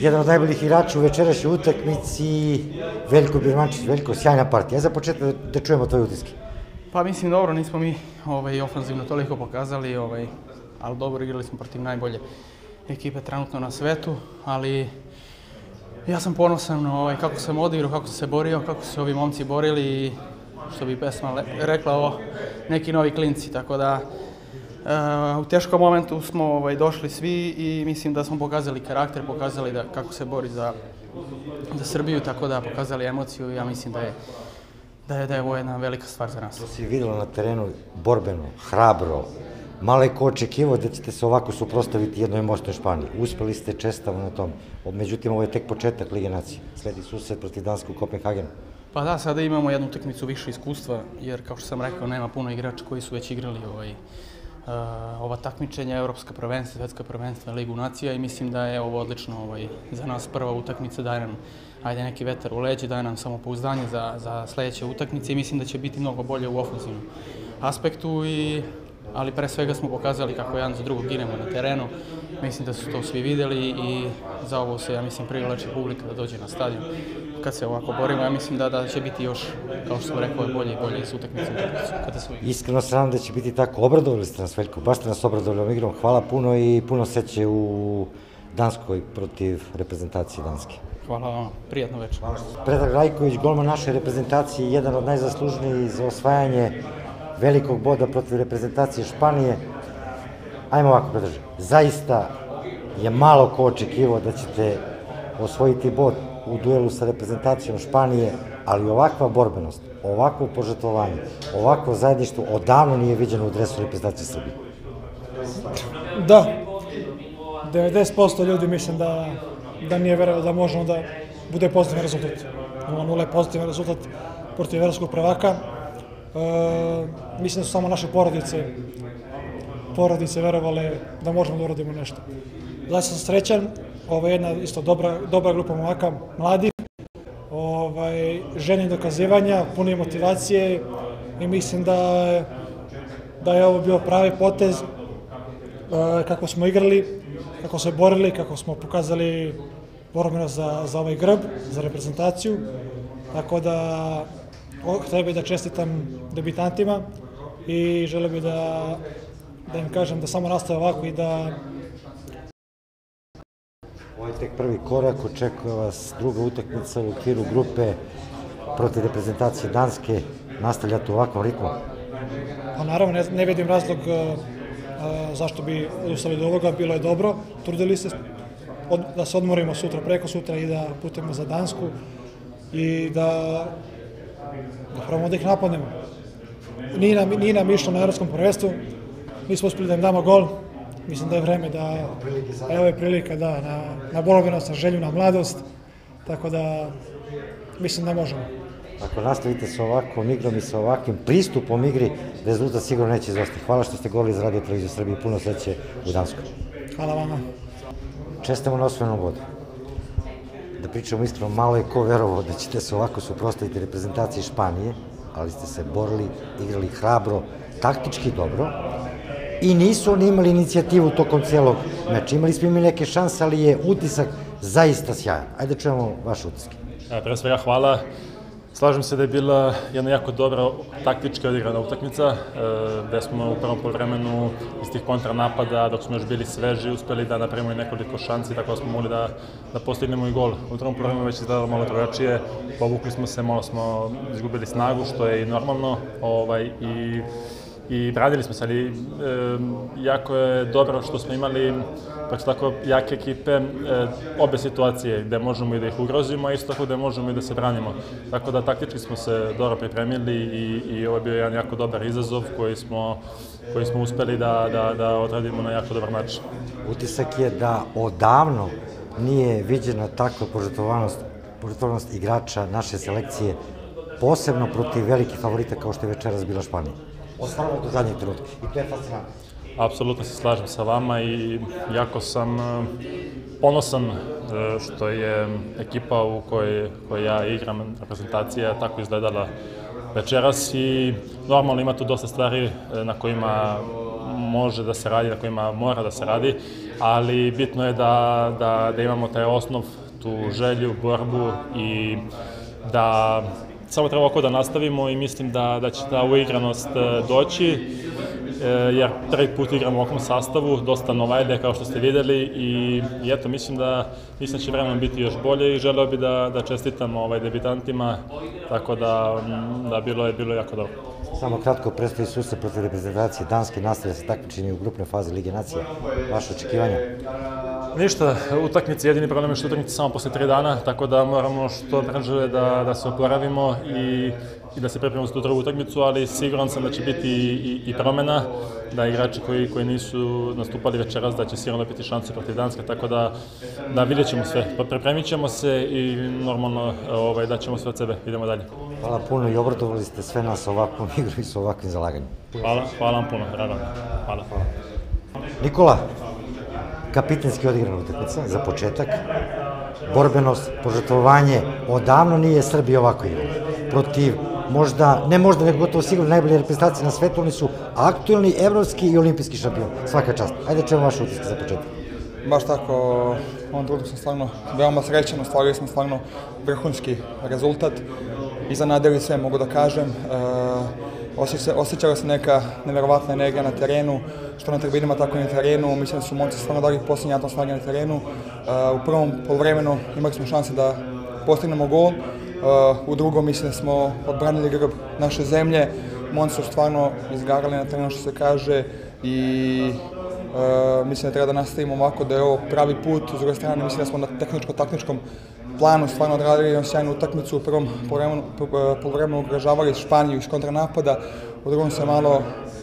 jedan od najboljih igrača u večerašnjoj utakmici, Veljko Birmančić. Veljko, sjajna partija. Za početak da čujemo tvoje utiske. Pa mislim dobro, nismo mi ofanzivno toliko pokazali, ali dobro igrali smo protiv najbolje ekipe trenutno na svetu, ali ja sam ponosan kako sam odigrao, kako sam se borio, kako su se ovi momci borili i što bi pesma rekla neki novi klinci, tako da u teškom momentu smo došli svi i mislim da smo pokazali karakter, pokazali kako se bori za Srbiju, tako da pokazali emociju i ja mislim da je ovo jedna velika stvar za nas. To si vidjela na terenu borbeno, hrabro, malo je ko očekivao da ćete se ovako suprotstaviti jednoj moćnoj Španiji. Uspeli ste, čestitamo na tom. Međutim, ovo je tek početak Lige nacije. Sledi susret protiv Danske u Kopenhagenu. Pa da, sada imamo jednu utakmicu više iskustva, jer kao što sam rekao, nema puno igrača koji su već igrali ova takmičenja, evropska prvenstva, svetska prvenstva, Ligu nacija i mislim da je ovo odlično za nas prva utakmica, daje nam neki vetar u leđe, daje nam samopouzdanje za sledeće utakmice i mislim da će biti mnogo bolje u ofenzivnom aspektu, ali pre svega smo pokazali kako jedan za drugog ginemo na terenu. Mislim da su to svi videli i za ovo se, ja mislim, privlači publika da dođe na stadion. Kad se ovako borimo, ja mislim da će biti još, kao što sam rekao, bolje i bolje s utakmicom. Iskreno se nadam da će biti tako. Obradovali ste nas, Veljko, baš ste nas obradovali ovom igrom. Hvala puno i puno sreće u Danskoj protiv reprezentacije Danske. Hvala vam, prijatno večer. Predrag Rajković, golman naše reprezentacije, jedan od najzaslužnijih za osvajanje velikog boda protiv reprezentacije Španije. Ajmo ovako, Predraže, zaista je malo ko očekivao da ćete osvojiti bod u duelu sa reprezentacijom Španije, ali ovakva borbenost, ovakvo požrtvovanje, ovakvo zajedništvo odavno nije viđeno u dresu reprezentacije Srbije. Da, 90% ljudi mislim da nije verovalo da možemo da bude pozitivan rezultat. 0-0 je pozitivan rezultat protiv evropskog prvaka. Mislim da su samo naše porodice verovale da možemo da uradimo nešto. Zaista sam srećan, ovo je jedna isto dobra grupa momaka, mladih, željni dokazivanja, puni motivacije i mislim da je ovo bio pravi potez kako smo igrali, kako se borili, kako smo pokazali borbenost za ovaj grb, za reprezentaciju, tako da treba da čestitam debitantima i želeo bih da im kažem da samo nastave ovako i da... Ovo je tek prvi korak, očekuje vas druga utakmica u okviru grupe protiv reprezentacije Danske. Nastavljate u ovakvom ritmu? Pa naravno, ne vidim razlog zašto bi odustali od ovoga, bilo je dobro, trudili se da se odmorimo sutra, preko sutra i da putujemo za Dansku i da probamo da ih napadnemo. Nije nam išlo na evropskom prvenstvu, mi smo uspeli da im damo gol, mislim da je vreme da, evo je prilika na borbenost, na želju, na mladost, tako da mislim da možemo. Ako nastavite sa ovakvom igrom i sa ovakvim pristupom igri, rezultat sigurno neće izostati. Hvala što ste govorili za Radio Televiziju Srbije i puno sreće u Danskoj. Hvala vama. Čestamo na osvojenom bodu. Da pričamo iskreno, malo je ko verovao da ćete se ovako suprotstaviti reprezentaciji Španije, ali ste se borili, igrali hrabro, taktički dobro i nisu oni imali inicijativu tokom celog meča. Imali smo neke šanse, ali je utisak zaista sjajan. Ajde čujemo vaše utiske. Pre svega hvala. Slažem se da je bila jedna jako dobra taktički odigrana utakmica, gde smo u prvom poluvremenu iz tih kontranapada, dok smo još bili sveži, uspeli da napravimo i nekoliko šansi, tako da smo mogli da postignemo i gol. U drugom poluvremenu već izgledalo malo drugačije, povukli smo se, malo smo izgubili snagu, što je i normalno, i radili smo se, ali jako je dobro što smo imali tako jake ekipe, obe situacije gde možemo i da ih ugrozimo, a isto tako gde možemo i da se branimo. Tako da taktički smo se dobro pripremili i ovo je bio jedan jako dobar izazov koji smo uspeli da odradimo na jako dobar način. Utisak je da odavno nije viđena takva požrtvovanost igrača naše selekcije, posebno protiv velikih favorita kao što je večeras bila Španija. Ostalo do zadnjeg trenutka i to je fascinantno. Apsolutno se slažem sa vama i jako sam ponosan što je ekipa u kojoj ja igram, reprezentacija, tako izgledala večeras i normalno ima tu dosta stvari na kojima može da se radi, na kojima mora da se radi, ali bitno je da imamo taj osnov, tu želju, borbu i da samo treba ovako da nastavimo i mislim da će ta uigranost doći, jer prvi put igramo u ovakvom sastavu, dosta novajde kao što ste videli i eto, mislim da će vremenom biti još bolje i želeo bi da čestitam debitantima, tako da bilo je jako dobro. Samo kratko, predstoji susret protiv reprezentacije Danske, nastavlja se takmičenje u grupnoj fazi Lige nacija. Vaše očekivanja? Ništa, utakmice, jedini problem je što utakmice samo posle 3 dana, tako da moramo što brže da se oporavimo i da se pripremimo za tu drugu utakmicu, ali siguran sam da će biti i promena, da igrači koji nisu nastupali večeras, da će sigurno biti šanse protiv Danske, tako da vidjet ćemo sve, pripremit ćemo se i normalno da ćemo sve od sebe, idemo dalje. Hvala puno i obradovali ste sve nas ovakvom igru i s ovakvim zalaganjem. Hvala vam puno, drago. Hvala. Nikola, kapitenski odigrana utakmica, za početak, borbenost, požrtvovanje, odavno nije Srbija ovako igrala. Protiv, nego gotovo sigurno najbolje reprezentacije na svetu, oni su aktuelni, evropski i olimpijski šampion. Svaka čast. Ajde čemu vaše utiske za početak. Baš tako, ovom trenutku sam stvarno veoma srećan, ostvarili smo stvarno vrhunski rezultat. Iznenadili sve, mogu da kažem. Osjećala se neka neverovatna energija na terenu, što na tribinama, tako i na terenu. Mislim da su momci stvarno dali posljednji atom snage na terenu. U prvom poluvremenu imali smo šanse da postignemo gol. U drugom mislim da smo odbranili grb naše zemlje. Momci su stvarno izgarali na terenu, što se kaže, i mislim da treba da nastavimo ovako, da je ovo pravi put. S druge strane, mislim da smo na tehničko-taktičkom planu stvarno odradili jednu sjajnu utakmicu. U prvom poluvremenu ugrožavali Španiju iz kontranapada, u drugom se malo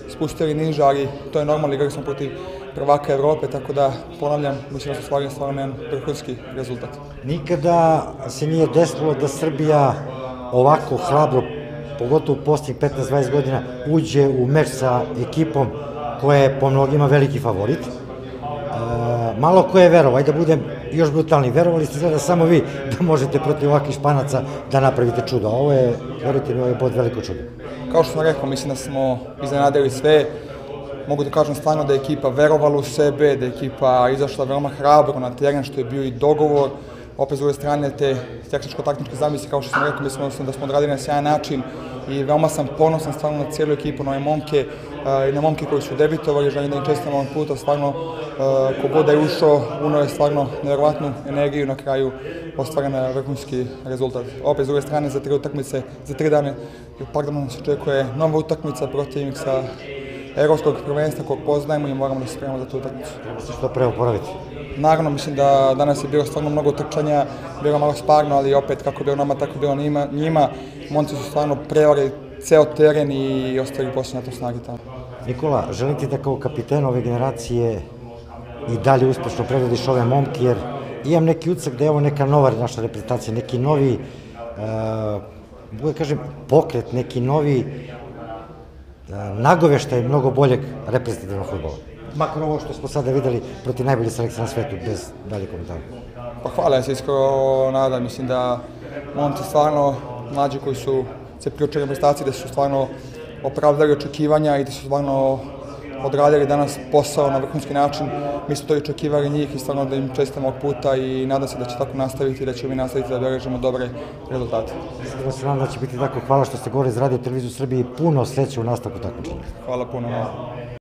spustili niže, ali to je normalno, igrali smo protiv prvaka Evrope, tako da, ponavljam, mislim da su stvarno jedan vrhunski rezultat. Nikada se nije desilo da Srbija ovako hrabro, pogotovo u posljednjih 15-20 godina, uđe u meč sa ekipom koja je po mnogima veliki favorit. Malo ko je verovao, ajde da budem još brutalniji, verovali ste izgleda samo vi da možete protiv ovakvih Španaca da napravite čudo. Ovo je, verujte mi, ovo je bod veliko čudo. Kao što sam rekao, mislim da smo iznenadili sve. Mogu da kažem stvarno da je ekipa verovala u sebe, da je ekipa izašla veoma hrabro na teren, što je bio i dogovor. Opet s druge strane, te tehničko-taktičke zamisli, kao što sam rekao, mislim da smo odradili na sjajan način i veoma sam ponosan stvarno na cijelu ekipu, na ove momke i na momke koji su debitovali. Želim da im čestitam ovog puta, stvarno kogod da je ušao, unao je stvarno nevjerovatnu energiju, na kraju ostvaren vrhunski rezultat. Opet s druge strane, za 3 utakmice, za 3 dana, nas očekuje nova utakmica, protivnik sa evropskog prvenstva kog poznajemo i moramo da se spremamo za tu utakmicu. Treba se što pre oporaviti. Naravno, mislim da danas je bilo stvarno mnogo trčanja, bilo malo sparno, ali opet kako je bilo nama, tako je bilo njima. Momci su stvarno prevarili ceo teren i ostavili posljednji atom snage tamo. Nikola, želim ti da kao kapiten ove generacije i dalje uspešno predvodiš ove momke, jer imam neki utisak da je ovo neka nova naša reprezentacija, neki novi, da kažem, pokret, neki novi nagoveštaj mnogo boljeg reprezentativnog fudbala. Makar ovo što smo sada videli protiv najbolje selekcije na svetu, bez dalje komentara. Pa hvala, ja se iskreno nadam. Mislim da momci stvarno, mlađi koji su se priučili reprezentaciji, da su stvarno opravdali očekivanja i da su stvarno odradili danas posao na vrhunski način. Mi smo to i očekivali njih i stvarno da im čestitam ovog puta i nadam se da će tako nastaviti i da ćemo mi nastaviti da beležimo dobre rezultate. Iskreno se nadam da će biti tako. Hvala što ste govorili za Radio Televiziju Srbije i puno sreće u nastavku takmičenja. Hvala puno.